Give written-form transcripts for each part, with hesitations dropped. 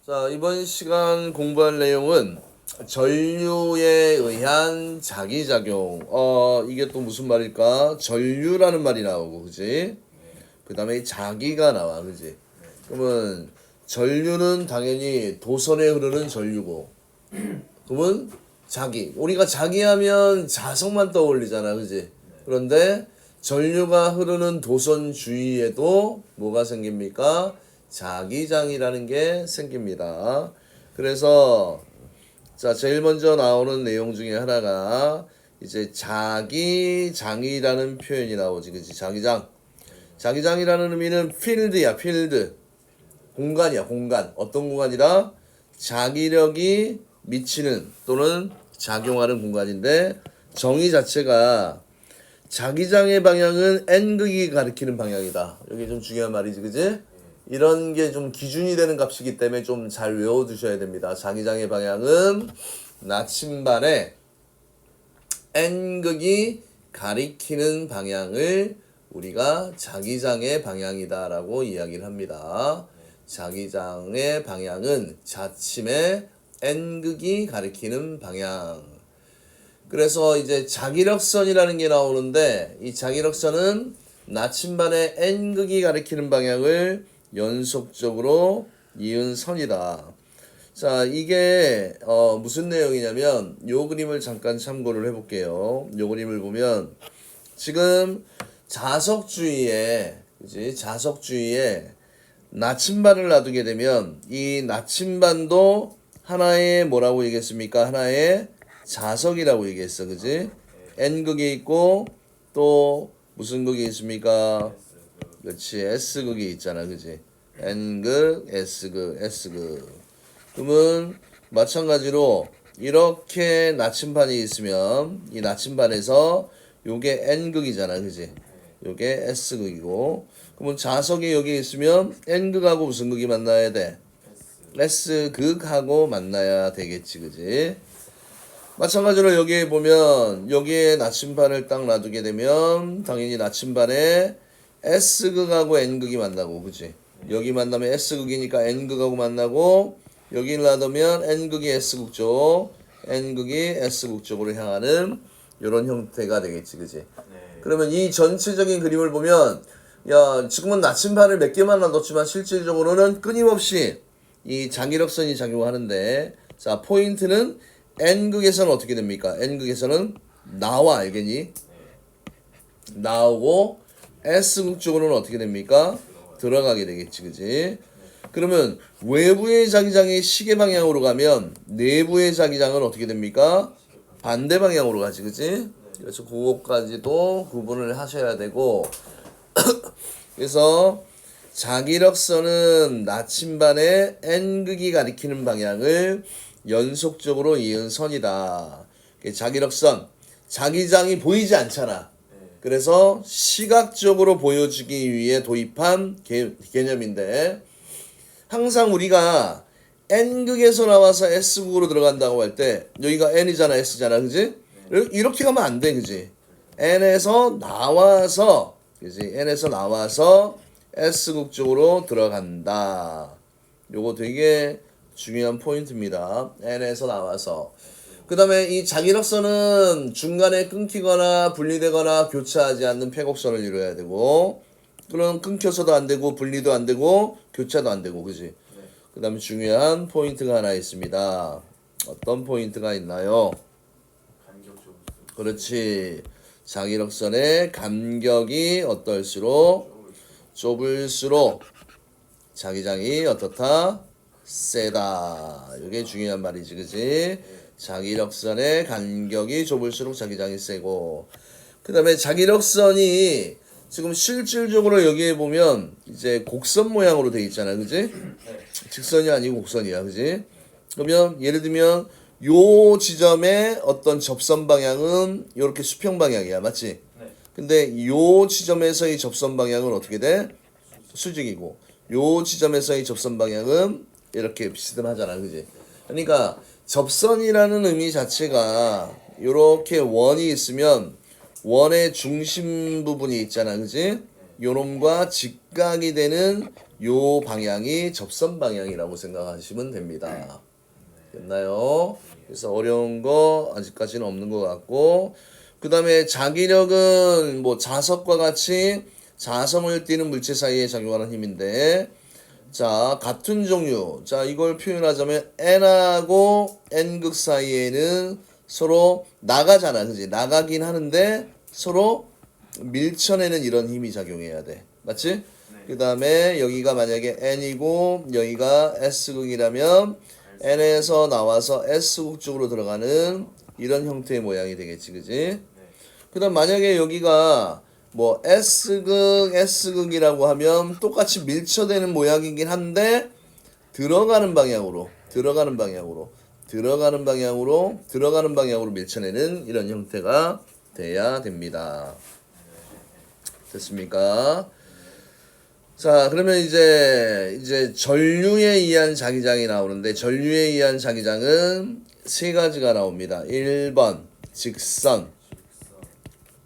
자, 이번 시간 공부할 내용은 전류에 의한 자기작용. 이게 또 무슨 말일까? 전류라는 말이 나오고, 그지? 그 다음에 자기가 나와, 그지? 그러면 전류는 당연히 도선에 흐르는 전류고, 그러면 자기. 우리가 자기하면 자석만 떠올리잖아, 그지? 그런데 전류가 흐르는 도선 주위에도 뭐가 생깁니까? 자기장이라는 게 생깁니다. 그래서 자, 제일 먼저 나오는 내용 중에 하나가 이제 자기장이라는 표현이 나오지, 그치? 자기장. 자기장이라는 의미는 필드야, 필드. 공간이야, 공간. 어떤 공간이라? 자기력이 미치는 또는 작용하는 공간인데 정의 자체가 자기장의 방향은 N극이 가리키는 방향이다. 여기 좀 중요한 말이지, 그지? 이런 게 좀 기준이 되는 값이기 때문에 좀 잘 외워두셔야 됩니다. 자기장의 방향은 나침반의 N극이 가리키는 방향을 우리가 자기장의 방향이다라고 이야기를 합니다. 자기장의 방향은 자침의 N극이 가리키는 방향. 그래서 이제 자기력선이라는 게 나오는데 이 자기력선은 나침반의 N극이 가리키는 방향을 연속적으로 이은 선이다. 자, 이게 무슨 내용이냐면 요 그림을 잠깐 참고를 해볼게요. 요 그림을 보면 지금 자석 주위에, 그지? 자석 주위에 나침반을 놔두게 되면 이 나침반도 하나의 뭐라고 얘기했습니까? 하나의 자석이라고 얘기했어, 그지? N극이 있고 또 무슨 극이 있습니까? 그렇지, S극이 있잖아, 그지? N극, S극, S극. 그러면 마찬가지로 이렇게 나침반이 있으면 이 나침반에서 요게 N극이잖아, 그지? 요게 S극이고, 그러면 자석이 여기 있으면 N극하고 무슨 극이 만나야 돼? S극하고 만나야 되겠지, 그지? 마찬가지로 여기에 보면 여기에 나침반을 딱 놔두게 되면 당연히 나침반에 S극하고 N극이 만나고, 그치? 여기 만나면 S극이니까 N극하고 만나고, 여기 놔두면 N극이 S극 쪽, N극이 S극 쪽으로 향하는 이런 형태가 되겠지, 그치? 그러면 이 전체적인 그림을 보면 야, 지금은 나침반을 몇 개만 놔뒀지만 실질적으로는 끊임없이 이 자기력선이 작용하는데, 자, 포인트는 N극에서는 어떻게 됩니까? N극에서는 나와, 알겠니? 나오고 S극 쪽으로는 어떻게 됩니까? 들어가게 되겠지, 그지? 그러면 외부의 자기장이 시계 방향으로 가면 내부의 자기장은 어떻게 됩니까? 반대 방향으로 가지, 그지? 그래서 그것까지도 구분을 하셔야 되고 그래서 자기력선은 나침반의 N극이 가리키는 방향을 연속적으로 이은 선이다. 자기력선, 자기장이 보이지 않잖아. 그래서 시각적으로 보여주기 위해 도입한 개념인데 항상 우리가 N극에서 나와서 S극으로 들어간다고 할 때 여기가 N이잖아, S잖아, 그지? 이렇게 가면 안 돼, 그지? N에서 나와서, 그지? N에서 나와서 S극 쪽으로 들어간다. 요거 되게 중요한 포인트입니다. N에서 나와서. 그 다음에 이 자기력선은 중간에 끊기거나 분리되거나 교차하지 않는 폐곡선을 이루어야 되고, 그럼 끊겨서도 안 되고, 분리도 안 되고, 교차도 안 되고, 그지? 그 다음에 중요한 포인트가 하나 있습니다. 어떤 포인트가 있나요? 그렇지. 자기력선의 간격이 어떨수록 좁을수록 자기장이 어떻다? 세다. 이게 중요한 말이지, 그지? 자기력선의 간격이 좁을수록 자기장이 세고, 그 다음에 자기력선이 지금 실질적으로 여기에 보면 이제 곡선 모양으로 돼 있잖아, 그지? 직선이 아니고 곡선이야, 그지? 그러면 예를 들면 요 지점의 어떤 접선 방향은 이렇게 수평 방향이야, 맞지? 근데 요 지점에서의 접선 방향은 어떻게 돼? 수직이고, 요 지점에서의 접선 방향은 이렇게 비스듬하잖아, 그지? 그러니까 접선이라는 의미 자체가 이렇게 원이 있으면 원의 중심 부분이 있잖아, 그지? 요놈과 직각이 되는 요 방향이 접선 방향이라고 생각하시면 됩니다. 됐나요? 그래서 어려운 거 아직까지는 없는 것 같고, 그 다음에 자기력은 뭐 자석과 같이 자성을 띠는 물체 사이에 작용하는 힘인데, 자, 같은 종류. 자, 이걸 표현하자면 n하고 n극 사이에는 서로 나가잖아. 그지? 나가긴 하는데 서로 밀쳐내는 이런 힘이 작용해야 돼. 맞지? 그 다음에 여기가 만약에 n이고 여기가 s극이라면 n에서 나와서 s극 쪽으로 들어가는 이런 형태의 모양이 되겠지. 그지? 그 다음 만약에 여기가 뭐 S극이라고 하면 똑같이 밀쳐되는 모양이긴 한데 들어가는 방향으로 밀쳐내는 이런 형태가 돼야 됩니다. 됐습니까? 자, 그러면 이제 전류에 의한 자기장이 나오는데 전류에 의한 자기장은 세 가지가 나옵니다. 1번 직선,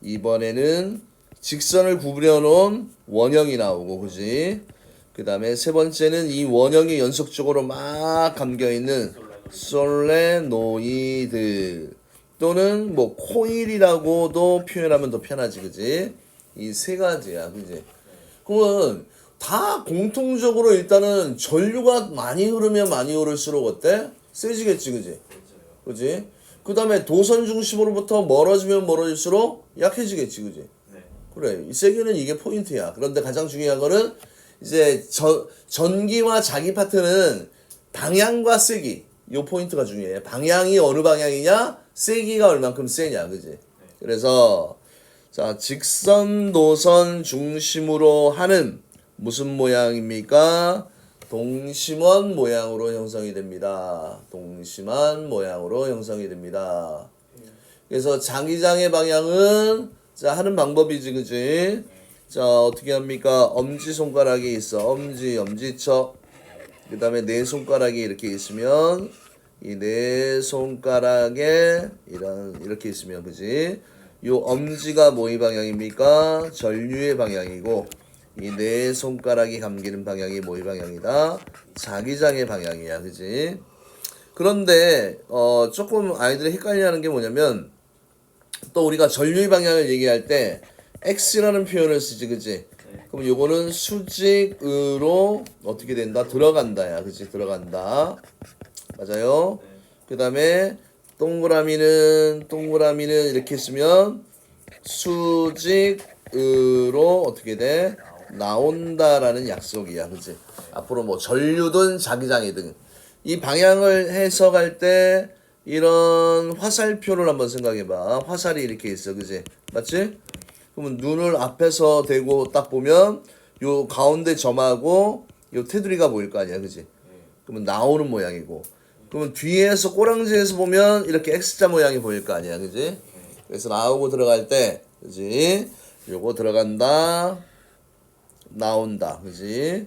2번에는 직선을 구부려 놓은 원형이 나오고, 그지? 그 다음에 세 번째는 이 원형이 연속적으로 막 감겨있는 솔레노이드 또는 뭐 코일이라고도 표현하면 더 편하지, 그지? 이 세 가지야, 그지? 그러면 다 공통적으로 일단은 전류가 많이 흐르면 많이 흐를수록 어때? 세지겠지, 그지? 그지? 그 다음에 도선 중심으로부터 멀어지면 멀어질수록 약해지겠지, 그지? 그래, 이 세기는 이게 포인트야. 그런데 가장 중요한 거는 이제 전기와 자기 파트는 방향과 세기, 요 포인트가 중요해. 방향이 어느 방향이냐, 세기가 얼만큼 세냐, 그지? 그래서 자, 직선 도선 중심으로 하는 무슨 모양입니까? 동심원 모양으로 형성이 됩니다. 동심원 모양으로 형성이 됩니다. 그래서 자기장의 방향은 자, 하는 방법이지, 그지? 자, 어떻게 합니까? 엄지손가락이 있어. 엄지척. 그 다음에 네 손가락이 이렇게 있으면, 이 네 손가락에, 이렇게 있으면, 그지? 요 엄지가 뭐의 방향입니까? 전류의 방향이고, 이 네 손가락이 감기는 방향이 뭐의 방향이다? 자기장의 방향이야, 그지? 그런데, 조금 아이들이 헷갈려하는 게 뭐냐면, 또 우리가 전류의 방향을 얘기할 때 X라는 표현을 쓰지, 그지? 그럼 요거는 수직으로 어떻게 된다? 들어간다야, 그지? 들어간다. 맞아요? 그 다음에 동그라미는 이렇게 쓰면 수직으로 어떻게 돼? 나온다라는 약속이야, 그지? 앞으로 뭐 전류든 자기장이든 이 방향을 해석할 때 이런 화살표를 한번 생각해봐. 화살이 이렇게 있어, 그지? 맞지? 그러면 눈을 앞에서 대고 딱 보면 요 가운데 점하고 요 테두리가 보일 거 아니야, 그지? 그러면 나오는 모양이고, 그러면 뒤에서 꼬랑지에서 보면 이렇게 X자 모양이 보일 거 아니야, 그지? 그래서 나오고 들어갈 때, 그지? 요거 들어간다, 나온다, 그지?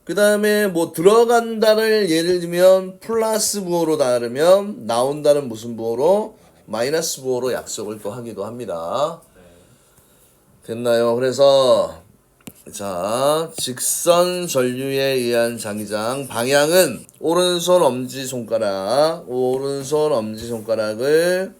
그 다음에 뭐 들어간다를 예를 들면 플러스 부호로 다르면 나온다는 무슨 부호로? 마이너스 부호로 약속을 또 하기도 합니다. 됐나요? 그래서 자, 직선 전류에 의한 자기장 방향은 오른손 엄지손가락을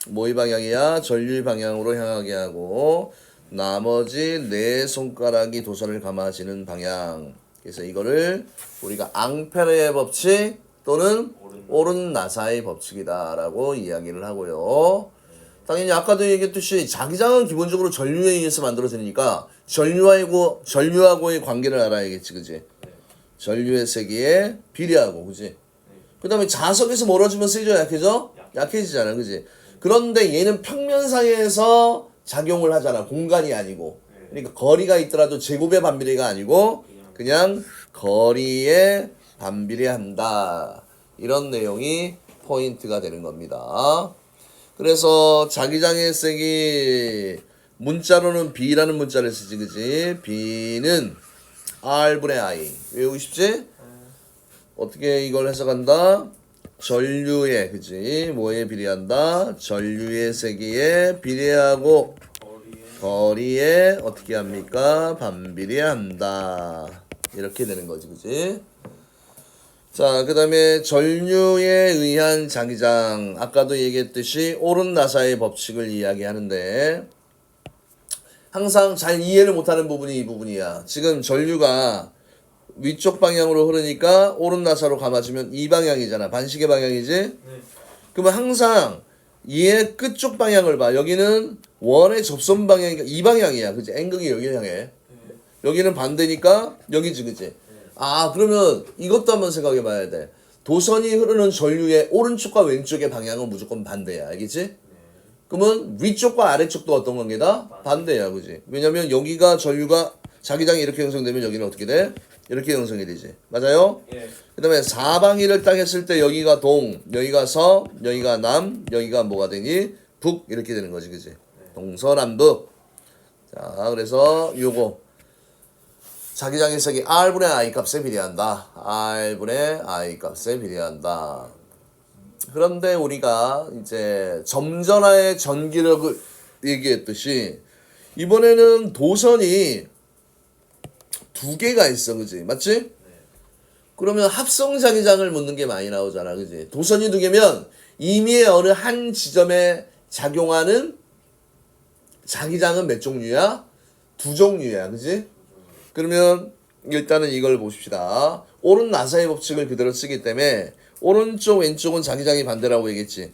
뭐의 방향이야? 전류의 방향으로 향하게 하고 나머지 네 손가락이 도선을 감아지는 방향. 그래서 이거를 우리가 앙페르의 법칙 또는 오른 나사의 법칙이다라고 이야기를 하고요. 당연히 아까도 얘기했듯이 자기장은 기본적으로 전류에 의해서 만들어지니까 전류하고의 관계를 알아야겠지, 그지? 전류의 세기에 비례하고, 그지? 그 다음에 자석에서 멀어지면 세져, 약해져? 약해지잖아, 그지? 그런데 얘는 평면 사이에서 작용을 하잖아, 공간이 아니고. 그러니까 거리가 있더라도 제곱의 반비례가 아니고 그냥 거리에 반비례한다. 이런 내용이 포인트가 되는 겁니다. 그래서 자기장의 색이 문자로는 B라는 문자를 쓰지, 그지? B는 R분의 I. 외우고 싶지? 어떻게 이걸 해석한다? 전류에, 그지? 뭐에 비례한다? 전류의 세기에 비례하고 거리에 어떻게 합니까? 반비례한다. 이렇게 되는 거지, 그지? 자, 그 다음에 전류에 의한 자기장. 아까도 얘기했듯이 옳은 나사의 법칙을 이야기하는데 항상 잘 이해를 못하는 부분이 이 부분이야. 지금 전류가 위쪽 방향으로 흐르니까 옳은 나사로 감아주면 이 방향이잖아. 반시계 방향이지? 네. 그러면 항상 얘의 끝쪽 방향을 봐. 여기는 원의 접선 방향이니까 이 방향이야. 그치? N극이 여기를 향해. 네. 여기는 반대니까 여기지, 그치? 아, 그러면 이것도 한번 생각해 봐야 돼. 도선이 흐르는 전류의 오른쪽과 왼쪽의 방향은 무조건 반대야. 알겠지? 그러면 위쪽과 아래쪽도 어떤 관계다? 반대야, 그지? 왜냐면 여기가 전류가 자기장이 이렇게 형성되면 여기는 어떻게 돼? 이렇게 형성이 되지. 맞아요? 예. 그 다음에 사방위를 딱 했을 때 여기가 동, 여기가 서, 여기가 남, 여기가 뭐가 되니? 북 이렇게 되는 거지, 그지? 동서남북. 자, 그래서 요거 자기장 해석이 R분의 I 값에 비례한다. R분의 I 값에 비례한다. 그런데 우리가 이제 점전하의 전기력을 얘기했듯이 이번에는 도선이 두 개가 있어, 그지? 맞지? 그러면 합성 자기장을 묻는 게 많이 나오잖아, 그지? 도선이 두 개면 이미 어느 한 지점에 작용하는 자기장은 몇 종류야? 두 종류야, 그지? 그러면 일단은 이걸 보십시다. 오른 나사의 법칙을 그대로 쓰기 때문에 오른쪽 왼쪽은 자기장이 반대라고 얘기했지.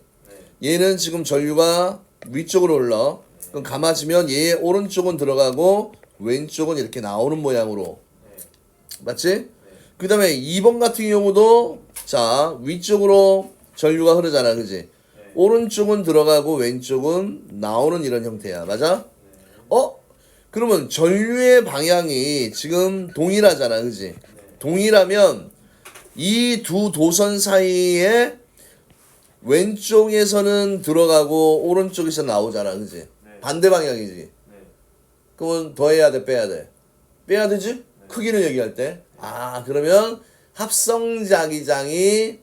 얘는 지금 전류가 위쪽으로 흘러. 그럼 감아지면 얘의 오른쪽은 들어가고 왼쪽은 이렇게 나오는 모양으로. 맞지? 그 다음에 2번 같은 경우도 자 위쪽으로 전류가 흐르잖아, 그지? 오른쪽은 들어가고 왼쪽은 나오는 이런 형태야. 맞아? 그러면 전류의 방향이 지금 동일하잖아, 그지? 동일하면 이 두 도선 사이에 왼쪽에서는 들어가고 오른쪽에서 나오잖아, 그지? 반대 방향이지. 그러면 더해야 돼, 빼야 돼? 빼야 되지? 크기를 얘기할 때. 아, 그러면 합성자기장이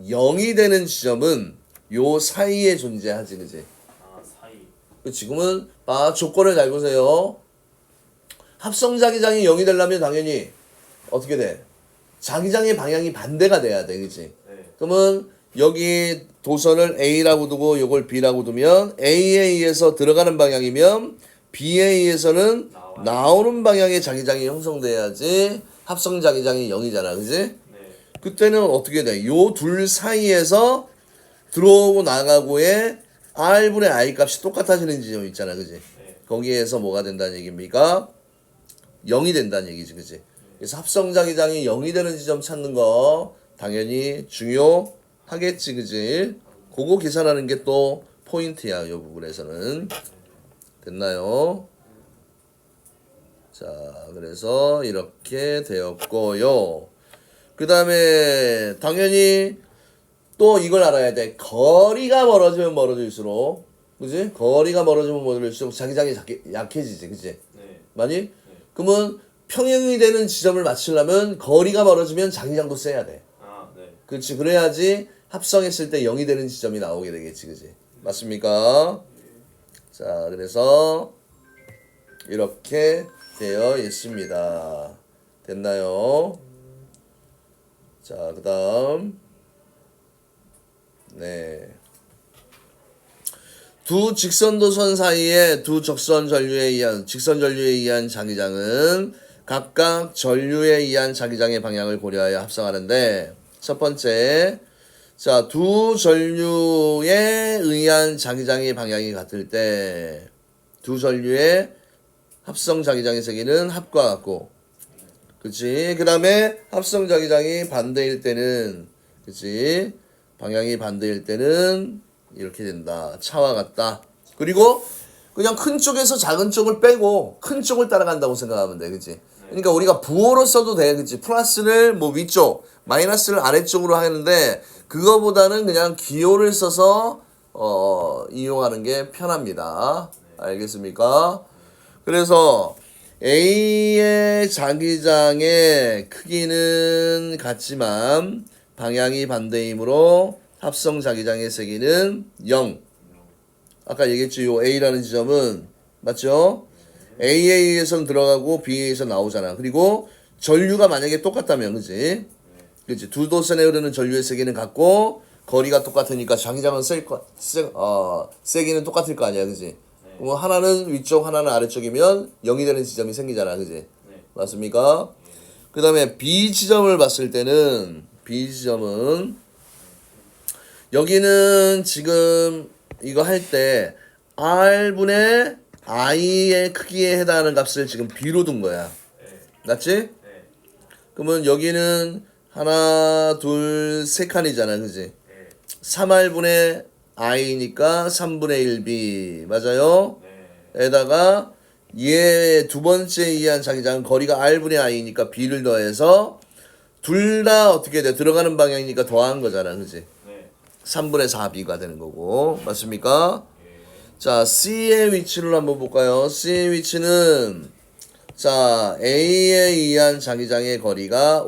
0이 되는 지점은 요 사이에 존재하지, 그지? 아, 사이. 지금은 조건을 잘 보세요. 합성자기장이 0이 되려면 당연히 어떻게 돼? 자기장의 방향이 반대가 돼야 돼, 그지? 네. 그러면 여기 도선을 A라고 두고 요걸 B라고 두면 A에 의해서 들어가는 방향이면 B에 의해서는 나오는 방향의 자기장이 형성돼야지 합성자기장이 0이잖아, 그지? 네. 그때는 어떻게 돼? 요 둘 사이에서 들어오고 나가고의 R분의 I 값이 똑같아지는 지점 있잖아, 그지? 네. 거기에서 뭐가 된다는 얘기입니까? 0이 된다는 얘기지, 그지? 그래서 합성자기장이 0이 되는 지점 찾는 거 당연히 중요하겠지, 그지? 그거 계산하는 게 또 포인트야, 이 부분에서는. 됐나요? 자, 그래서 이렇게 되었고요. 그 다음에 당연히 또 이걸 알아야 돼. 거리가 멀어지면 멀어질수록, 그지? 거리가 멀어지면 멀어질수록 자기장이 약해지지, 그지? 네. 많이? 그러면 평행이 되는 지점을 맞추려면 거리가 멀어지면 자기장도 세야 돼. 아, 네. 그렇지. 그래야지 합성했을 때 0이 되는 지점이 나오게 되겠지, 그지? 맞습니까? 자, 그래서 이렇게 되어 있습니다. 됐나요? 자, 그 다음. 네. 두 직선도선 사이에 두 적선 전류에 의한, 직선 전류에 의한 자기장은 각각 전류에 의한 자기장의 방향을 고려하여 합성하는데, 첫 번째, 자, 두 전류에 의한 자기장의 방향이 같을 때, 두 전류의 합성 자기장의 세기는 합과 같고, 그치? 그 다음에 합성 자기장이 반대일 때는, 그치? 방향이 반대일 때는 이렇게 된다. 차와 같다. 그리고 그냥 큰 쪽에서 작은 쪽을 빼고 큰 쪽을 따라간다고 생각하면 돼, 그치? 그러니까 우리가 부호로 써도 돼, 그치? 플러스를 뭐 위쪽, 마이너스를 아래쪽으로 하는데 그거보다는 그냥 기호를 써서 이용하는 게 편합니다. 알겠습니까? 그래서 A의 자기장의 크기는 같지만 방향이 반대이므로 합성 자기장의 세기는 0. 아까 얘기했죠. 요 A라는 지점은 맞죠? A에서 들어가고 B에서 나오잖아. 그리고 전류가 만약에 똑같다면, 그지? 그지? 두 도선에 흐르는 전류의 세기는 같고 거리가 똑같으니까 자기장은 세기는 똑같을 거 아니야, 그지? 그럼 하나는 위쪽, 하나는 아래쪽이면 0이 되는 지점이 생기잖아, 그지? 맞습니까? 그 다음에 B 지점을 봤을 때는 B 지점은 여기는 지금 이거 할 때 R분의 I의 크기에 해당하는 값을 지금 B로 둔 거야. 맞지? 그러면 여기는 하나, 둘, 세 칸이잖아, 그지? 3R분의 I니까 3분의 1B. 맞아요? 에다가 얘 두 번째 이해한 자기장은 거리가 R분의 I니까 B를 더해서 둘 다 어떻게 돼? 들어가는 방향이니까 더한 거잖아, 그지? 3분의 4B가 되는 거고. 맞습니까? 자, C의 위치를 한번 볼까요? C의 위치는 자, A에 의한 자기장의 거리가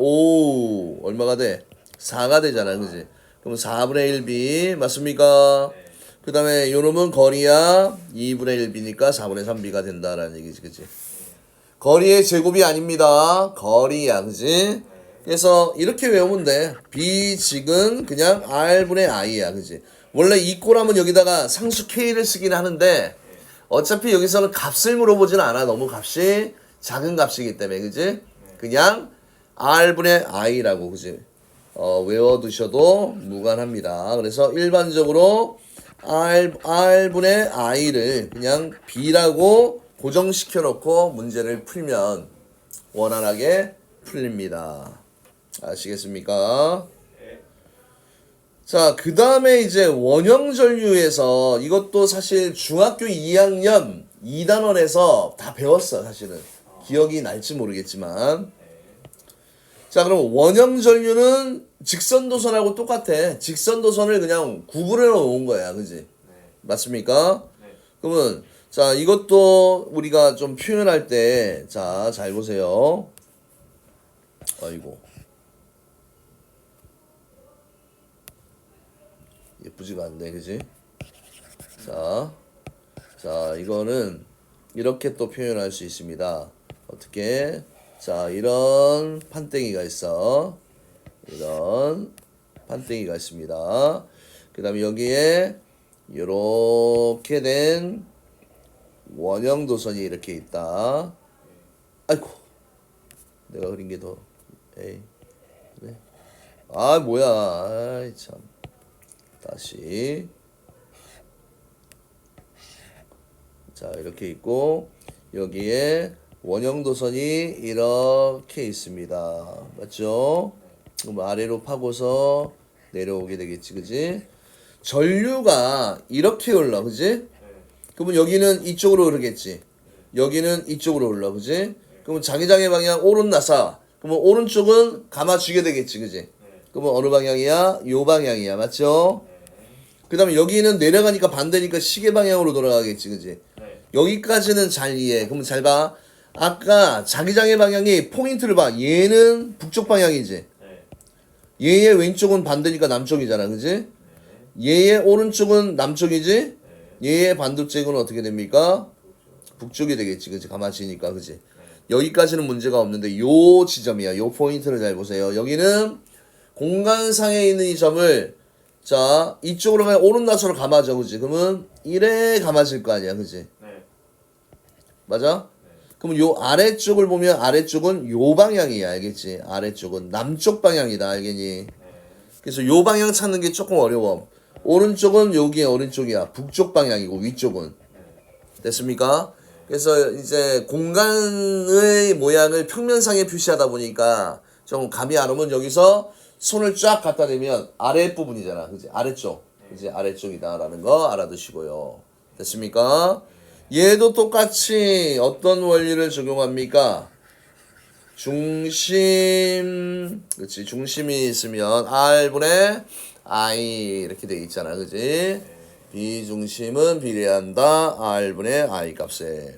얼마가 돼? 4가 되잖아, 그지? 그럼 4분의 1B 맞습니까? 그 다음에 요놈은 거리야 2분의 1B니까 4분의 3B가 된다라는 얘기지, 그지? 거리의 제곱이 아닙니다. 거리야, 그지? 그래서 이렇게 외우면 돼. B직은 그냥 R분의 I야, 그지? 원래 이 꼴하면 여기다가 상수 K를 쓰긴 하는데 어차피 여기서는 값을 물어보지는 않아. 너무 값이 작은 값이기 때문에, 그지? 그냥 R분의 I라고, 그지? 외워두셔도 무관합니다. 그래서 일반적으로 R분의 I를 그냥 B라고 고정시켜 놓고 문제를 풀면 원활하게 풀립니다. 아시겠습니까? 자, 그 다음에 이제 원형전류에서 이것도 사실 중학교 2학년 2단원에서 다 배웠어, 사실은. 기억이 날지 모르겠지만. 자, 그럼 원형전류는 직선도선하고 똑같아. 직선도선을 그냥 구분해 놓은 거야, 그지? 맞습니까? 그러면 자, 이것도 우리가 좀 표현할 때, 자, 잘 보세요. 아이고. 예쁘지가 않네, 그지? 자, 이거는 이렇게 또 표현할 수 있습니다. 어떻게? 자, 이런 판때기가 있어. 이런 판때기가 있습니다. 그 다음에 여기에 이렇게 된 원형 도선이 이렇게 있다. 아이고, 내가 그린 게 더, 에이, 그래. 아, 뭐야. 아이, 참. 다시. 자, 이렇게 있고, 여기에 원형 도선이 이렇게 있습니다. 맞죠? 그럼 아래로 파고서 내려오게 되겠지, 그지? 전류가 이렇게 흘러, 그지? 그러면 여기는 이쪽으로 흐르겠지. 여기는 이쪽으로 흘러, 그지? 그러면 자기장의 방향 오른 나사. 그러면 오른쪽은 감아주게 되겠지, 그지? 그러면 어느 방향이야? 요 방향이야, 맞죠? 그 다음에 여기는 내려가니까 반대니까 시계 방향으로 돌아가겠지, 그지? 여기까지는 잘 이해해. 그러면 잘 봐. 아까 자기장의 방향이 포인트를 봐. 얘는 북쪽 방향이지. 얘의 왼쪽은 반대니까 남쪽이잖아, 그지? 얘의 오른쪽은 남쪽이지? 얘의 반대쪽은 어떻게 됩니까? 북쪽이 되겠지, 그지? 가마치니까, 그지? 여기까지는 문제가 없는데 요 지점이야. 요 포인트를 잘 보세요. 여기는 공간상에 있는 이 점을 자, 이쪽으로 가면 오른나서로 감아져, 그지? 그러면 이래 감아질 거 아니야, 그지? 맞아? 그럼 요 아래쪽을 보면 아래쪽은 요 방향이야, 알겠지? 아래쪽은 남쪽 방향이다, 알겠니? 그래서 요 방향 찾는 게 조금 어려워. 오른쪽은 여기에 오른쪽이야. 북쪽 방향이고 위쪽은. 됐습니까? 그래서 이제 공간의 모양을 평면상에 표시하다 보니까 좀 감이 안 오면 여기서 손을 쫙 갖다 대면 아랫부분이잖아. 그지? 아래쪽. 이제 아래쪽이다라는 거 알아두시고요. 됐습니까? 얘도 똑같이 어떤 원리를 적용합니까? 중심, 그치? 중심이 있으면 R분의 I 이렇게 돼 있잖아. 그지? 비중심은 비례한다. R분의 I 값에.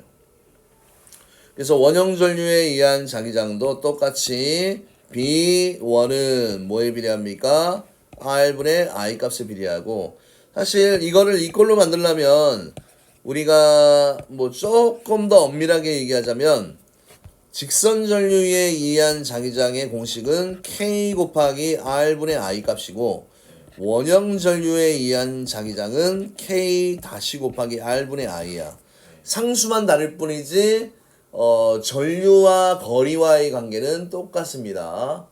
그래서 원형전류에 의한 자기장도 똑같이 B1은 뭐에 비례합니까? R분의 I 값에 비례하고 사실 이거를 이꼴로 만들려면 우리가 뭐 조금 더 엄밀하게 얘기하자면 직선 전류에 의한 자기장의 공식은 K 곱하기 R분의 I 값이고 원형 전류에 의한 자기장은 K 다시 곱하기 R분의 I야. 상수만 다를 뿐이지 전류와 거리와의 관계는 똑같습니다.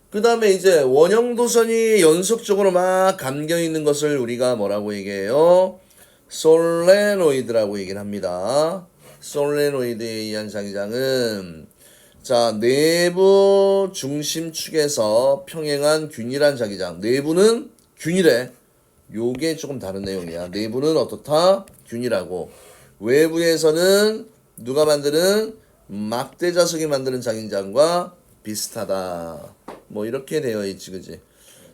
그 다음에 이제 원형 도선이 연속적으로 막 감겨 있는 것을 우리가 뭐라고 얘기해요? 솔레노이드라고 얘기를 합니다. 솔레노이드에 의한 자기장은 자 내부 중심축에서 평행한 균일한 자기장. 내부는 균일해. 요게 조금 다른 내용이야. 내부는 어떻다? 균일하고 외부에서는 누가 만드는 막대자석이 만드는 자기장과 비슷하다. 뭐 이렇게 되어 있지, 그지?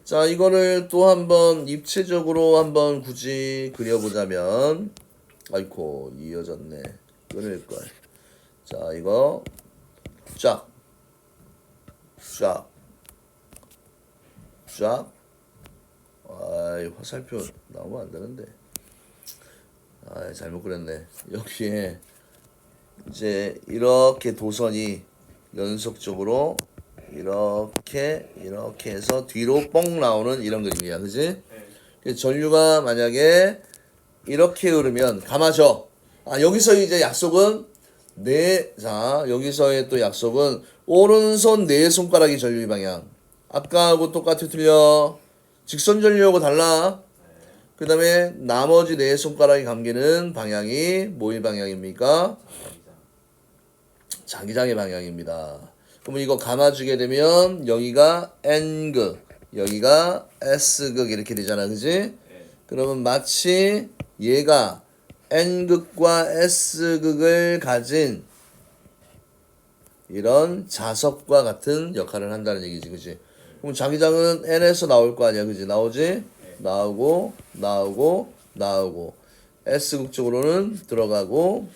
자, 이거를 또 한번 입체적으로 한번 굳이 그려보자면, 아이코 이어졌네. 끊을 걸. 자, 이거 쫙, 쫙, 쫙. 아이 화살표 나오면 안 되는데. 아, 잘못 그렸네. 여기에 이제 이렇게 도선이 연속적으로 이렇게 해서 뒤로 뻥 나오는 이런 그림이야, 그지? 네. 전류가 만약에 이렇게 흐르면 감아줘. 아, 여기서 이제 약속은 자 여기서의 또 약속은 오른손 네 손가락이 전류의 방향. 아까하고 똑같이 틀려. 직선 전류하고 달라. 그 다음에 나머지 네 손가락이 감기는 방향이 뭐의 방향입니까? 자기장의 방향입니다. 그러면 이거 감아주게 되면 여기가 N극, 여기가 S극 이렇게 되잖아, 그지? 그러면 마치 얘가 N극과 S극을 가진 이런 자석과 같은 역할을 한다는 얘기지, 그지? 그럼 자기장은 N에서 나올 거 아니야, 그지? 나오지? 나오고 S극 쪽으로는 들어가고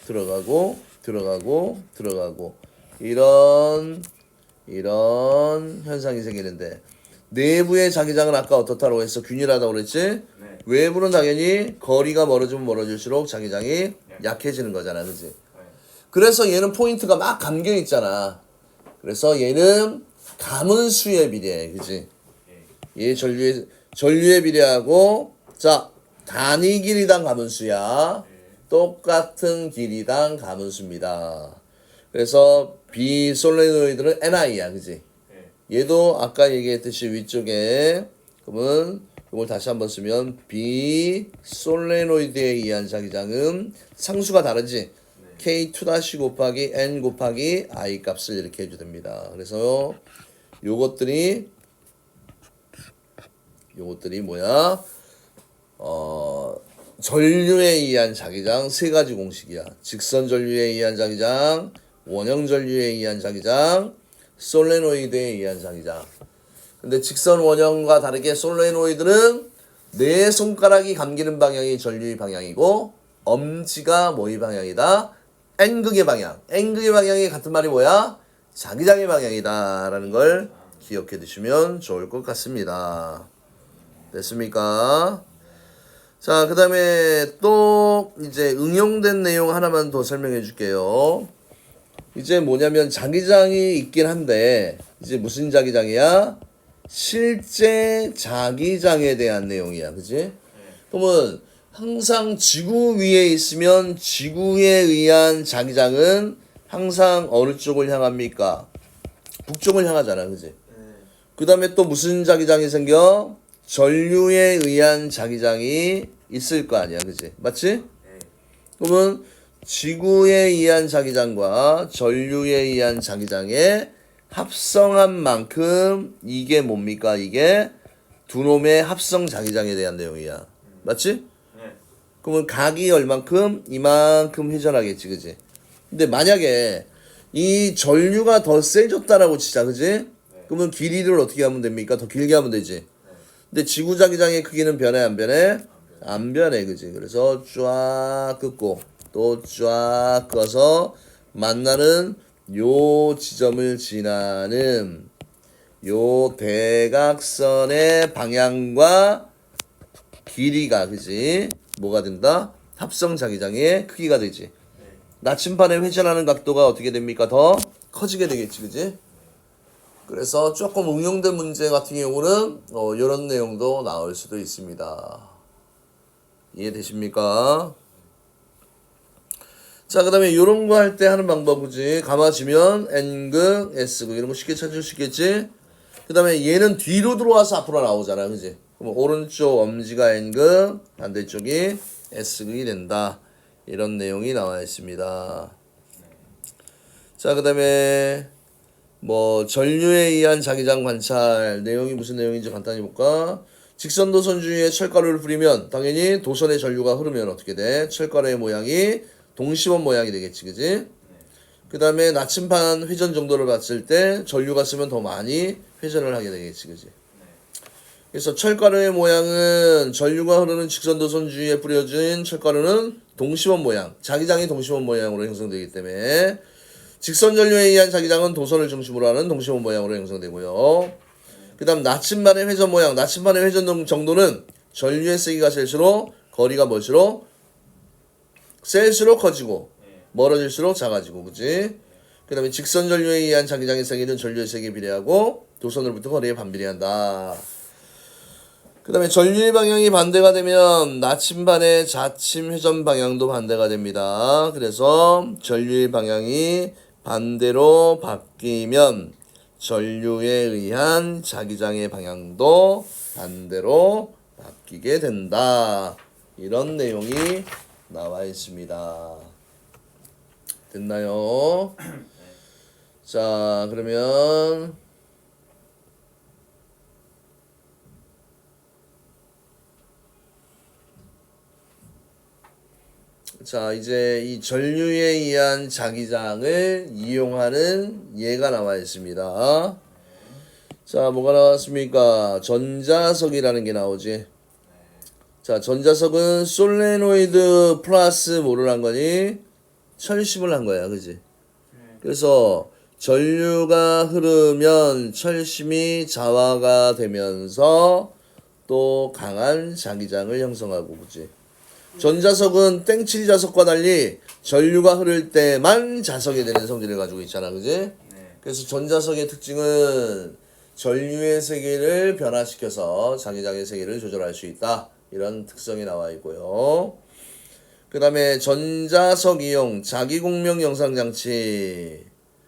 이런 현상이 생기는데 내부의 자기장은 아까 어떻다고 했어? 균일하다고 그랬지? 네. 외부는 당연히 거리가 멀어지면 멀어질수록 자기장이 약해지는 거잖아, 그지? 네. 그래서 얘는 포인트가 막 감겨 있잖아. 그래서 얘는 가문수에 비례해, 그지? 얘 전류에 비례하고 자 단위 길이당 가문수야. 똑같은 길이당 가문수입니다. 그래서 비솔레노이드는 NI야, 그지? 얘도 아까 얘기했듯이 위쪽에 그러면 이걸 다시 한번 쓰면 비솔레노이드에 의한 자기장은 상수가 다르지? K2- 곱하기 N 곱하기 I 값을 이렇게 해줘야 됩니다. 그래서 요것들이 뭐야? 전류에 의한 자기장 세 가지 공식이야. 직선 전류에 의한 자기장, 원형 전류에 의한 자기장, 솔레노이드에 의한 자기장. 근데 직선 원형과 다르게 솔레노이드는 네 손가락이 감기는 방향이 전류의 방향이고 엄지가 뭐의 방향이다? N극의 방향. N극의 방향이 같은 말이 뭐야? 자기장의 방향이다 라는 걸 기억해 두시면 좋을 것 같습니다. 됐습니까? 자, 그 다음에 또 이제 응용된 내용 하나만 더 설명해 줄게요. 이제 뭐냐면 자기장이 있긴 한데 이제 무슨 자기장이야? 실제 자기장에 대한 내용이야, 그지? 그러면 항상 지구 위에 있으면 지구에 의한 자기장은 항상 어느 쪽을 향합니까? 북쪽을 향하잖아, 그지? 그 다음에 또 무슨 자기장이 생겨? 전류에 의한 자기장이 있을 거 아니야, 그지? 맞지? 그러면 지구에 의한 자기장과 전류에 의한 자기장의 합성한 만큼 이게 뭡니까? 이게 두 놈의 합성 자기장에 대한 내용이야. 맞지? 그러면 각이 얼만큼? 이만큼 회전하겠지, 그지? 근데 만약에 이 전류가 더 세졌다라고 치자, 그지? 그러면 길이를 어떻게 하면 됩니까? 더 길게 하면 되지. 근데 지구 자기장의 크기는 변해, 안 변해? 안 변해, 그지? 그래서 쫙 긋고 또 쫙 꺼서 만나는 요 지점을 지나는 요 대각선의 방향과 길이가, 그지? 뭐가 된다? 합성 자기장의 크기가 되지. 나침반에 회전하는 각도가 어떻게 됩니까? 더 커지게 되겠지, 그지? 그래서 조금 응용된 문제 같은 경우는 이런 내용도 나올 수도 있습니다. 이해되십니까? 자, 그 다음에 이런 거 할 때 하는 방법이지. 감아지면 N극, S극 이런 거 쉽게 찾을 수 있겠지? 그 다음에 얘는 뒤로 들어와서 앞으로 나오잖아, 그지? 그럼 오른쪽 엄지가 N극, 반대쪽이 S극이 된다. 이런 내용이 나와 있습니다. 자, 그 다음에 뭐 전류에 의한 자기장 관찰 내용이 무슨 내용인지 간단히 볼까? 직선도선 주위에 철가루를 뿌리면 당연히 도선의 전류가 흐르면 어떻게 돼? 철가루의 모양이 동시원 모양이 되겠지, 그지? 그 다음에 나침반 회전 정도를 봤을 때 전류가 쓰면 더 많이 회전을 하게 되겠지, 그지? 그래서 철가루의 모양은 전류가 흐르는 직선도선 주위에 뿌려진 철가루는 동시원 모양, 자기장이 동시원 모양으로 형성되기 때문에 직선 전류에 의한 자기장은 도선을 중심으로 하는 동시원 모양으로 형성되고요. 그 다음 나침반의 회전 모양, 나침반의 회전 정도는 전류의 세기가 셀수록 거리가 멀수록 셀수록 커지고 멀어질수록 작아지고, 그치? 그 다음에 직선 전류에 의한 자기장의 세기는 전류의 세기에 비례하고 도선으로부터 거리에 반비례한다. 그 다음에 전류의 방향이 반대가 되면 나침반의 자침 회전 방향도 반대가 됩니다. 그래서 전류의 방향이 반대로 바뀌면 전류에 의한 자기장의 방향도 반대로 바뀌게 된다. 이런 내용이 나와 있습니다. 됐나요? 자, 그러면 자, 이제 이 전류에 의한 자기장을 이용하는 예가 나와 있습니다. 자, 뭐가 나왔습니까? 전자석이라는 게 나오지. 자, 전자석은 솔레노이드 플러스 뭐를 한 거니? 철심을 한 거야, 그지? 그래서 전류가 흐르면 철심이 자화가 되면서 또 강한 자기장을 형성하고, 그지? 전자석은 땡칠이 자석과 달리 전류가 흐를 때만 자석이 되는 성질을 가지고 있잖아, 그지? 그래서 전자석의 특징은 전류의 세기를 변화시켜서 자기장의 세기를 조절할 수 있다. 이런 특성이 나와 있고요. 그 다음에 전자석 이용 자기공명 영상장치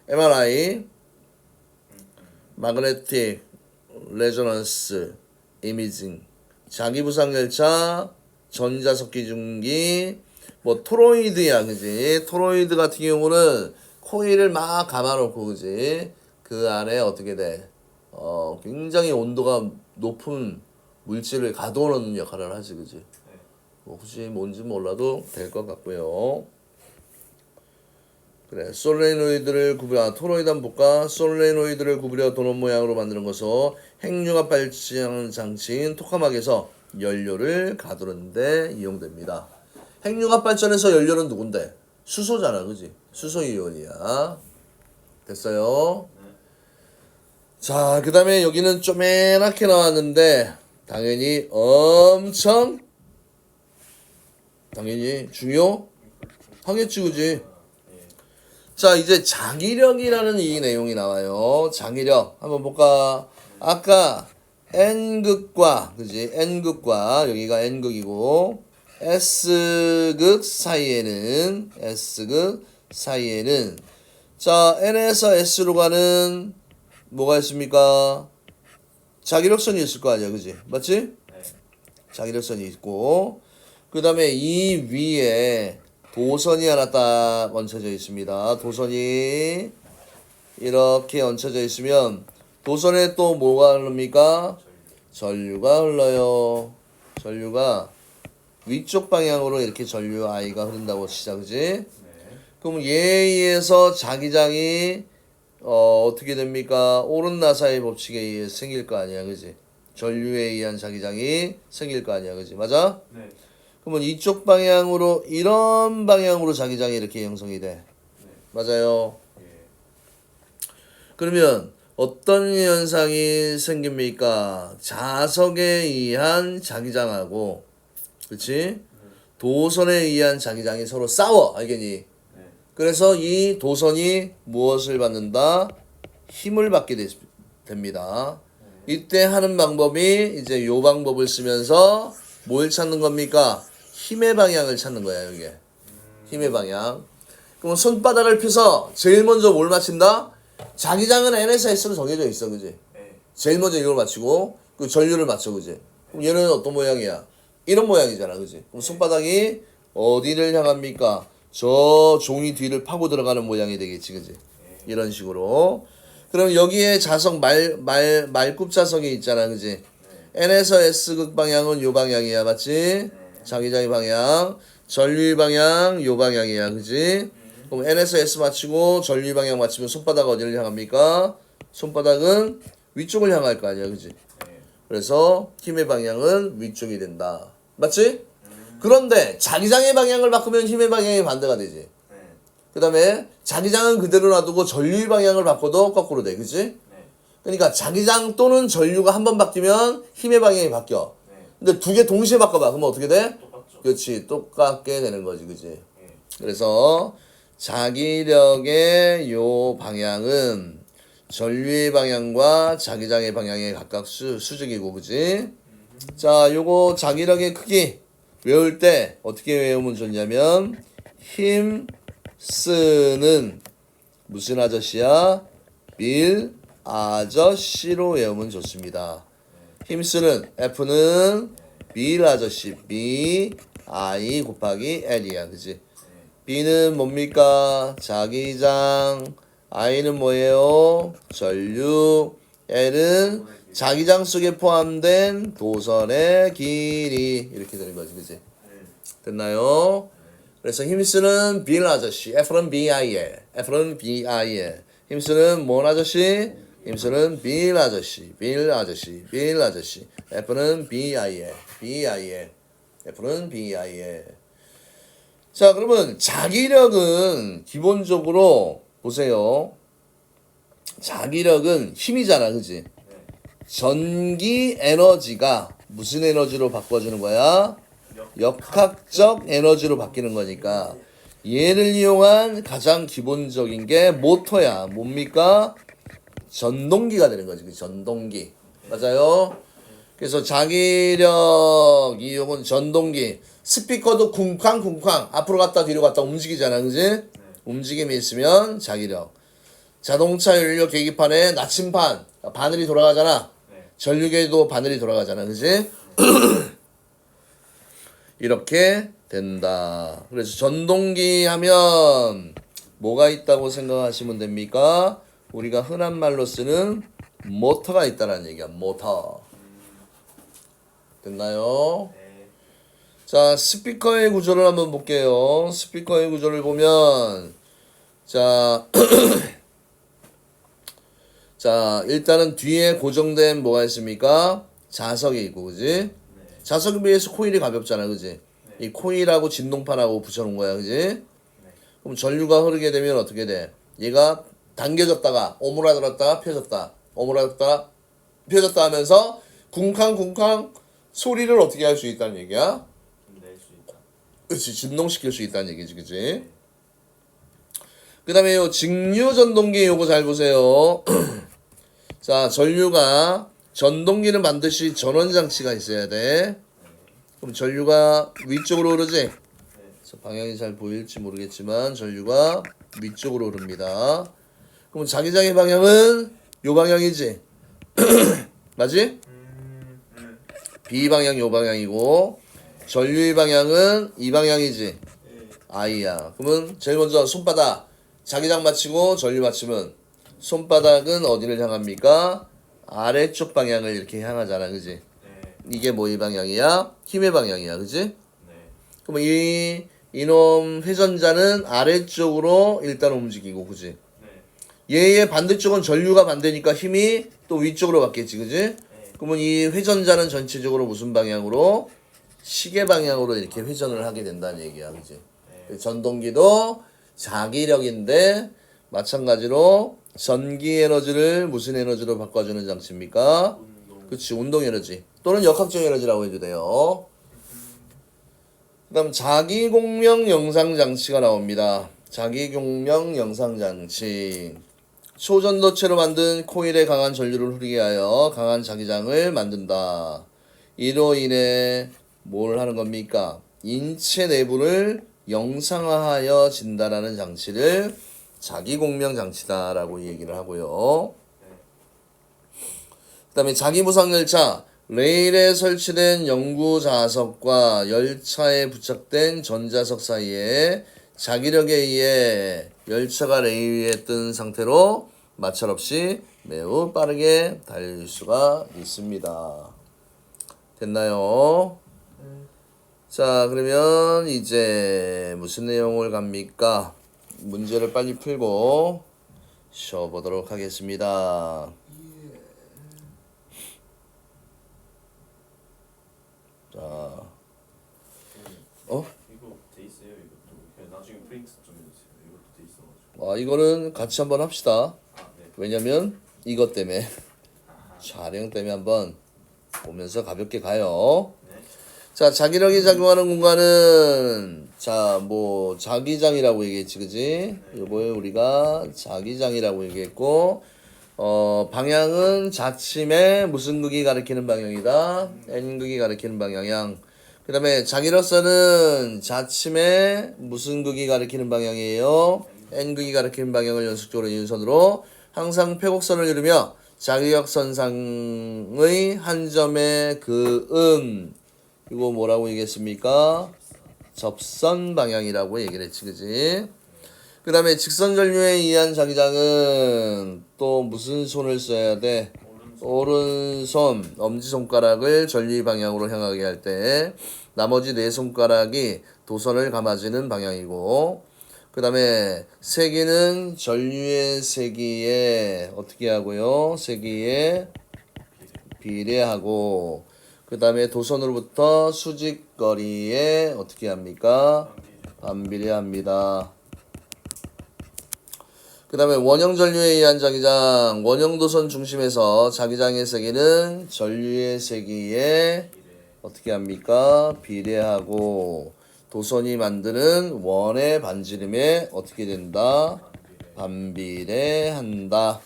MRI 마그네틱 레조넌스 이미징 자기부상열차 전자석 기중기 뭐 토로이드야, 그지? 토로이드 같은 경우는 코일을 막 감아놓고, 그지? 그 안에 어떻게 돼? 굉장히 온도가 높은 물질을 가둬놓는 역할을 하지, 그지? 뭐 혹시 뭔지 몰라도 될 것 같고요. 그래, 토로이드 한번 볼까? 솔레노이드를 구부려 도넛 모양으로 만드는 것은 핵융합 발전 장치인 토카막에서 연료를 가두는 데 이용됩니다. 핵융합 발전에서 연료는 누군데? 수소잖아, 그지? 수소이온이야. 됐어요? 자, 그 다음에 여기는 쪼매맣게 나왔는데 당연히 중요하겠지, 그지? 자, 이제 자기력이라는 이 내용이 나와요. 자기력 한번 볼까? 아까 N극과, 그지? N극과, 여기가 N극이고, S극 사이에는, 자, N에서 S로 가는, 뭐가 있습니까? 자기력선이 있을 거 아니야, 그지? 맞지? 자기력선이 있고, 그 다음에 이 위에 도선이 하나 딱 얹혀져 있습니다. 도선이 이렇게 얹혀져 있으면, 도선에 또 뭐가 흐릅니까? 전류가 흘러요. 전류가 위쪽 방향으로 이렇게 전류 I가 흐른다고 치자, 그지? 그럼 얘에 의해서 자기장이 어떻게 됩니까? 오른나사의 법칙에 의해 생길 거 아니야, 그지? 전류에 의한 자기장이 생길 거 아니야, 그지? 맞아? 네. 그러면 이쪽 방향으로 이런 방향으로 자기장이 이렇게 형성이 돼. 맞아요. 그러면 어떤 현상이 생깁니까? 자석에 의한 자기장하고, 그치? 도선에 의한 자기장이 서로 싸워. 알겠니? 그래서 이 도선이 무엇을 받는다? 힘을 받게 됩니다. 이때 하는 방법이 이제 요 방법을 쓰면서 뭘 찾는 겁니까? 힘의 방향을 찾는 거야, 이게. 힘의 방향. 그럼 손바닥을 펴서 제일 먼저 뭘 맞춘다? 자기장은 N에서 S로 정해져 있어, 그지? 제일 먼저 이걸 맞추고, 그 전류를 맞춰, 그지? 그럼 얘는 어떤 모양이야? 이런 모양이잖아, 그지? 그럼 손바닥이 어디를 향합니까? 저 종이 뒤를 파고 들어가는 모양이 되겠지, 그지? 이런 식으로. 그럼 여기에 자석 말굽 자석이 있잖아, 그지? N에서 S 극방향은 요 방향이야, 맞지? 자기장의 방향. 전류의 방향 요 방향이야, 그지? 그럼 N에서 S 맞추고 전류의 방향 맞추면 손바닥 어디를 향합니까? 손바닥은 위쪽을 향할 거 아니야, 그지? 그래서 힘의 방향은 위쪽이 된다, 맞지? 그런데 자기장의 방향을 바꾸면 힘의 방향이 반대가 되지. 그 다음에 자기장은 그대로 놔두고 전류의 방향을 바꿔도 거꾸로 돼, 그지? 그러니까 자기장 또는 전류가 한 번 바뀌면 힘의 방향이 바뀌어. 근데 두 개 동시에 바꿔봐. 그러면 어떻게 돼? 똑같죠. 그렇지, 똑같게 되는 거지, 그지? 그래서 자기력의 요 방향은 전류의 방향과 자기장의 방향에 각각 수직이고, 그지? 자, 요거 자기력의 크기 외울 때 어떻게 외우면 좋냐면, 힘 쓰는 무슨 아저씨야? 빌 아저씨로 외우면 좋습니다. 힘쓰는 F는 빌 아저씨, B I 곱하기 L이야, 그지? B는 뭡니까? 자기장. I는 뭐예요? 전류. L은 자기장 속에 포함된 도선의 길이. 이렇게 되는 거지, 그지? 됐나요? 그래서 힘쓰는 빌 아저씨, F는 BIL, F는 BIL. 힘쓰는 뭔 아저씨? 힘쓰는 빌 아저씨, 빌 아저씨, 빌 아저씨. F는 BIL, BIL. F는 BIL. 자, 그러면 자기력은 기본적으로 보세요. 자기력은 힘이잖아, 그지? 전기 에너지가 무슨 에너지로 바꿔주는 거야? 역학적 에너지로 바뀌는 거니까 얘를 이용한 가장 기본적인 게 모터야. 뭡니까? 전동기가 되는 거지. 전동기. 맞아요? 그래서 자기력 이용은 전동기. 스피커도 쿵쾅쿵쾅 앞으로 갔다 뒤로 갔다 움직이잖아, 그지? 움직임이 있으면 자기력. 자동차 연료 계기판에 나침반 바늘이 돌아가잖아. 전류계도 바늘이 돌아가잖아, 그지? 이렇게 된다. 그래서 전동기 하면 뭐가 있다고 생각하시면 됩니까? 우리가 흔한 말로 쓰는 모터가 있다는 얘기야. 모터. 됐나요? 자, 스피커의 구조를 한번 볼게요. 스피커의 구조를 보면 자, 자, 일단은 뒤에 고정된 뭐가 있습니까? 자석이 있고, 그지? 자석에 비해서 코일이 가볍잖아, 그지? 이 코일하고 진동판하고 붙여놓은 거야, 그지? 그럼 전류가 흐르게 되면 어떻게 돼? 얘가 당겨졌다가 오므라들었다가 펴졌다, 오므라들었다가 펴졌다 하면서 쿵쾅쿵쾅 소리를 어떻게 할 수 있다는 얘기야? 낼 수 있다. 그렇지, 진동시킬 수 있다는 얘기지, 그지? 그 다음에 요 직류 전동기 요거 잘 보세요. 자, 전류가 전동기는 반드시 전원장치가 있어야 돼. 그럼 전류가 위쪽으로 흐르지? 방향이 잘 보일지 모르겠지만 전류가 위쪽으로 흐릅니다. 그럼 자기장의 방향은 요 방향이지? 맞지? B 방향 요 방향이고 전류의 방향은 이 방향이지? I야. 그러면 제일 먼저 손바닥 자기장 맞추고 전류 맞추면 손바닥은 어디를 향합니까? 아래쪽 방향을 이렇게 향하잖아, 그지? 이게 뭐 이 방향이야? 힘의 방향이야, 그지? 그럼 이놈 회전자는 아래쪽으로 일단 움직이고, 그지? 얘의 반대쪽은 전류가 반대니까 힘이 또 위쪽으로 갔겠지, 그지? 그러면 이 회전자는 전체적으로 무슨 방향으로? 시계 방향으로 이렇게 회전을 하게 된다는 얘기야, 그지? 전동기도 자기력인데 마찬가지로 전기 에너지를 무슨 에너지로 바꿔주는 장치입니까? 그치, 운동 에너지 또는 역학적 에너지라고 해도 돼요. 그 그다음 자기공명 영상장치가 나옵니다. 자기공명 영상장치. 초전도체로 만든 코일에 강한 전류를 흐르게 하여 강한 자기장을 만든다. 이로 인해 뭘 하는 겁니까? 인체 내부를 영상화하여 진단하는 장치를 자기공명 장치다라고 얘기를 하고요. 그 다음에 자기부상열차. 레일에 설치된 연구 좌석과 열차에 부착된 전자석 사이에 자기력에 의해 열차가 레일 위에 뜬 상태로 마찰 없이 매우 빠르게 달릴 수가 있습니다. 됐나요? 자, 그러면 이제 무슨 내용을 갑니까? 문제를 빨리 풀고 쉬어보도록 하겠습니다. 자, 이거 돼 있어요. 이것도 그냥 나중에 프린트 좀 해주세요. 이것도 돼 있어가지고. 이거는 같이 한번 합시다. 네. 왜냐면 이것 때문에 촬영 때문에 한번 보면서 가볍게 가요. 네. 자, 자기력이 작용하는 공간은 뭐 자기장이라고 얘기했지, 그지? 요거에 우리가 자기장이라고 얘기했고, 방향은 자침의 무슨 극이 가리키는 방향이다. N극이 가리키는 방향. 그 다음에 자기력선은 자침의 무슨 극이 가리키는 방향이에요. N극이 가리키는 방향을 연속적으로 이은 선으로 항상 폐곡선을 이루며 자기력선상의 한 점의 이거 뭐라고 얘기했습니까? 접선 방향이라고 얘기를 했지, 그지? 그 다음에 직선 전류에 의한 자기장은 또 무슨 손을 써야 돼? 오른손, 엄지손가락을 전류 방향으로 향하게 할 때 나머지 네 손가락이 도선을 감아주는 방향이고, 그 다음에 세기는 전류의 세기에 어떻게 하고요? 세기에 비례하고, 그 다음에 도선으로부터 수직거리에 어떻게 합니까? 반비례합니다. 그 다음에 원형 전류에 의한 자기장, 원형 도선 중심에서 자기장의 세기는 전류의 세기에 어떻게 합니까? 비례하고, 도선이 만드는 원의 반지름에 어떻게 된다? 반비례한다.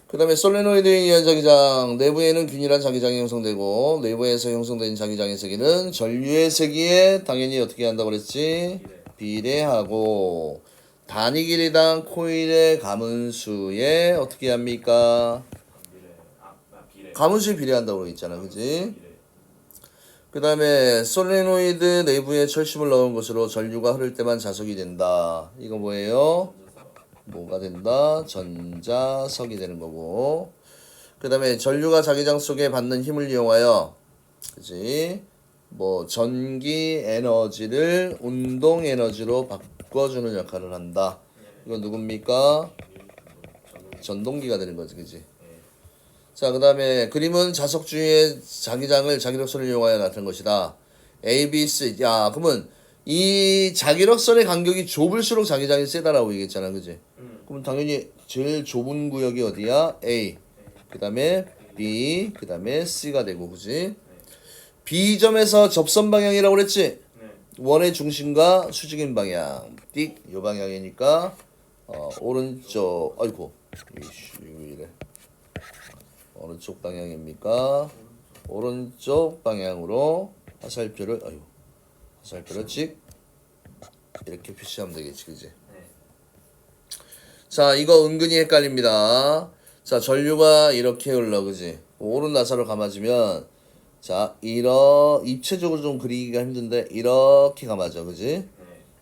그 다음에 솔레노이드에 의한 자기장, 내부에는 균일한 자기장이 형성되고 내부에서 형성된 자기장의 세기는 전류의 세기에 당연히 어떻게 한다고 그랬지? 비례하고, 단위 길이당 코일의 가문수에 어떻게 합니까? 가문수에 비례한다고 그랬잖아, 그지? 그 다음에 솔레노이드 내부에 철심을 넣은 것으로 전류가 흐를 때만 자석이 된다. 이거 뭐예요? 뭐가 된다? 전자석이 되는 거고. 그 다음에 전류가 자기장 속에 받는 힘을 이용하여, 그지? 뭐 전기 에너지를 운동 에너지로 바꿔주는 역할을 한다. 이건 누굽니까? 전동기가 되는 거지, 그지? 자, 그 다음에 그림은 자석 주위의 자기장을 자기력선을 이용하여 나타낸 것이다. A, B, C. 야, 그러면 이 자기력선의 간격이 좁을수록 자기장이 세다라고 얘기했잖아, 그지? 그럼 당연히 제일 좁은 구역이 어디야? A. 그 다음에 B. 그 다음에 C가 되고, 그지? B점에서 접선 방향이라고 그랬지? 원의 중심과 수직인 방향. 띡. 요 방향이니까, 오른쪽. 아이고. 왜 이래. 어느 쪽 방향입니까? 오른쪽 방향으로 화살표를 찍 이렇게 표시하면 되겠지, 그지? 자, 이거 은근히 헷갈립니다. 자, 전류가 이렇게 흘러, 그지? 오른 나사로 감아주면, 자, 입체적으로 좀 그리기가 힘든데 이렇게 감아져, 그지?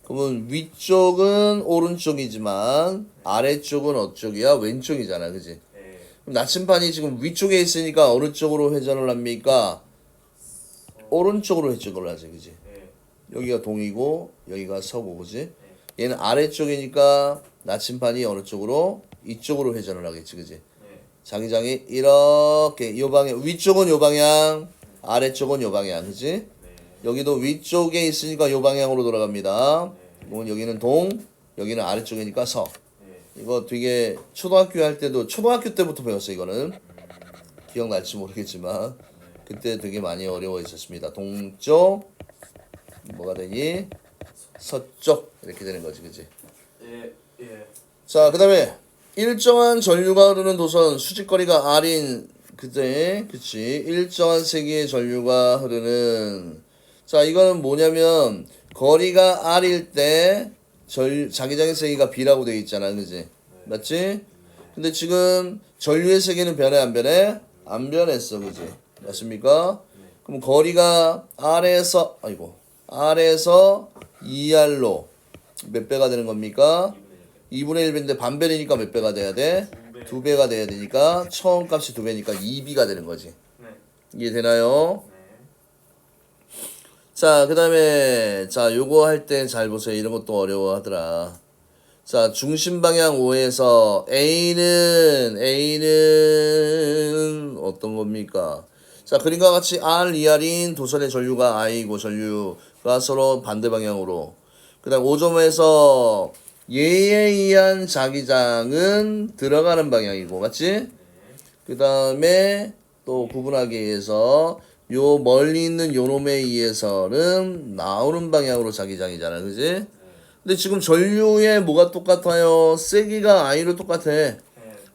그러면 위쪽은 오른쪽이지만 아래쪽은 어쪽이야? 왼쪽이잖아, 그지? 그럼 나침판이 지금 위쪽에 있으니까 어느 쪽으로 회전을 합니까? 오른쪽으로 회전을 하지, 그지? 여기가 동이고 여기가 서고, 그지? 얘는 아래쪽이니까 나침판이 어느 쪽으로? 이쪽으로 회전을 하겠지, 그지? 자기장이 이렇게 요 방향, 위쪽은 요 방향, 아래쪽은 요 방향, 그지? 여기도 위쪽에 있으니까 요 방향으로 돌아갑니다. 그러면 여기는 동, 여기는 아래쪽이니까 서. 이거 되게 초등학교 할 때도 초등학교 때부터 배웠어. 이거는 기억날지 모르겠지만 그때 되게 많이 어려워 있었습니다. 동쪽, 뭐가 되니? 서쪽 이렇게 되는 거지, 그지? 예. 예. 자, 그다음에 일정한 전류가 흐르는 도선 수직거리가 R인 그때 그치 일정한 세기의 전류가 흐르는 자 이거는 뭐냐면 거리가 R일 때 자기장의 세기가 B라고 되어 있잖아, 그지? 맞지? 근데 지금 전류의 세기는 변해 안 변해? 안 변했어, 그지? 맞습니까? 그럼 거리가 R에서 2R로 몇 배가 되는 겁니까? 2분의 1배인데 반배니까 몇 배가 돼야 돼? 2배가 돼야 되니까 처음 값이 2배니까 2B가 되는 거지. 네. 이해되나요? 네. 자, 그 다음에 자 요거 할 때 잘 보세요. 이런 것도 어려워하더라. 자, 중심 방향 O에서 A는 어떤 겁니까? 자, 그림과 같이 R, 2R인 도선의 전류가 I고 전류가 서로 반대 방향으로 그 다음 5점에서 얘에 의한 자기장은 들어가는 방향이고 맞지? 그 다음에 또 구분하기 위해서 요 멀리 있는 요놈에 의해서는 나오는 방향으로 자기장이잖아, 그지? 근데 지금 전류에 뭐가 똑같아요? 세기가 I로 똑같아. 네.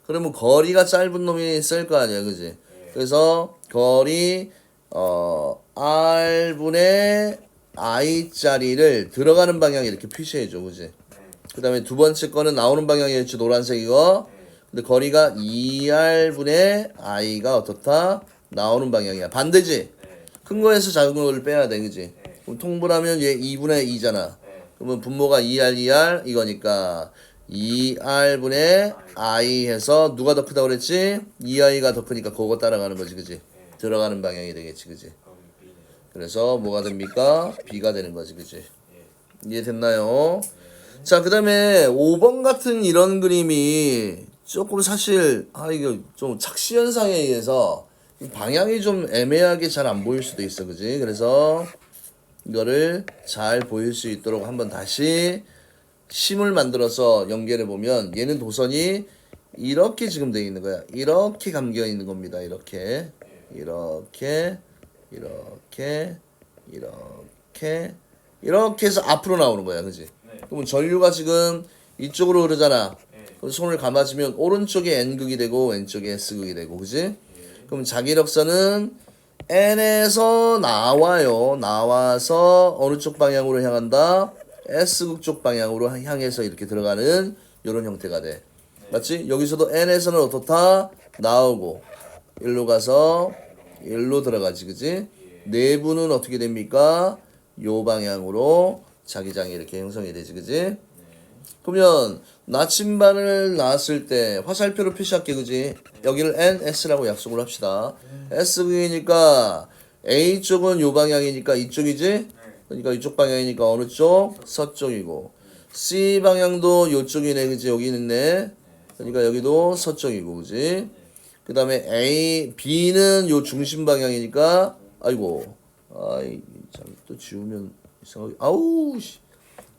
그러면 거리가 짧은 놈이 셀 거 아니야, 그지? 그래서 거리 R분의 I짜리를 들어가는 방향 이렇게 표시해줘, 그지? 그 다음에 두 번째 거는 나오는 방향이었지, 노란색이고. 근데 거리가 2R분의 I가 어떻다? 나오는 방향이야. 반대지? 큰 거에서 작은 거를 빼야 돼, 그지? 그럼 통분하면 얘 2분의 2잖아. 그러면 분모가 2R 이거니까 2R분의 I 해서 누가 더 크다고 그랬지? 2I가 더 크니까 그거 따라가는 거지, 그지? 들어가는 방향이 되겠지, 그지? 그럼 B네요. 그래서 뭐가 됩니까? B가 되는 거지, 그지? 이해됐나요? 자, 그 다음에 5번 같은 이런 그림이 조금 사실 이거 좀 착시 현상에 의해서 방향이 좀 애매하게 잘 안 보일 수도 있어, 그지? 그래서 이거를 잘 보일 수 있도록 한번 다시 심을 만들어서 연결해 보면 얘는 도선이 이렇게 지금 되어 있는 거야. 이렇게 감겨 있는 겁니다. 이렇게 해서 앞으로 나오는 거야, 그지? 그러면 전류가 지금 이쪽으로 흐르잖아. 그럼 손을 감아주면 오른쪽에 N극이 되고 왼쪽에 S극이 되고, 그지? 그럼 자기력선은 N에서 나와서 어느 쪽 방향으로 향한다? S극 쪽 방향으로 향해서 이렇게 들어가는 이런 형태가 돼. 맞지? 여기서도 N에서는 어떻다? 나오고 일로 가서 일로 들어가지, 그지? 내부는 어떻게 됩니까? 요 방향으로 자기장이 이렇게 형성이 되지, 그지? 그러면 나침반을 놨을 때 화살표로 표시할게, 그지? 여기를 NS라고 약속을 합시다. S극이니까 A쪽은 요 방향이니까 이쪽이지? 그러니까 이쪽 방향이니까 어느 쪽? 서쪽이고. C 방향도 요쪽이네, 그지? 여기 있네. 그러니까 여기도 서쪽이고, 그지? 그 다음에 B는 요 중심 방향이니까 참, 또 지우면 이상하게 씨.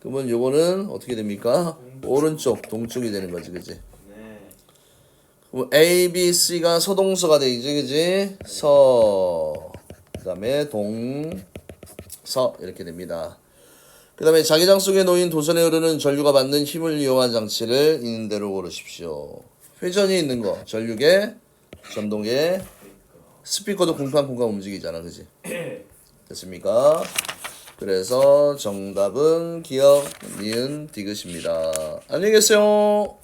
그러면 요거는 어떻게 됩니까? 오른쪽, 동쪽이 되는 거지, 그지? 네. 그럼 A, B, C가 서동서가 되지, 그지? 그 다음에 동서 이렇게 됩니다. 그 다음에 자기장 속에 놓인 도선에 흐르는 전류가 받는 힘을 이용한 장치를 있는 대로 고르십시오. 회전이 있는 거, 전류계, 전동계, 스피커도 쿵쾅쿵쾅 움직이잖아, 그지? 됐습니까? 그래서 정답은 기억, 니은, 디귿입니다. 안녕히 계세요.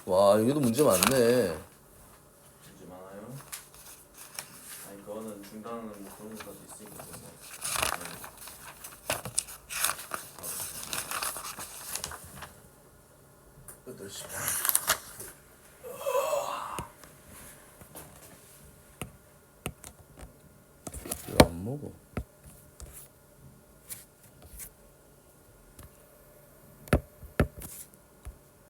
와, 여기도 문제 많네. 문제 많아요? 아니 그거는 중단은 그런 것까지 있으니까 이거 안 먹어.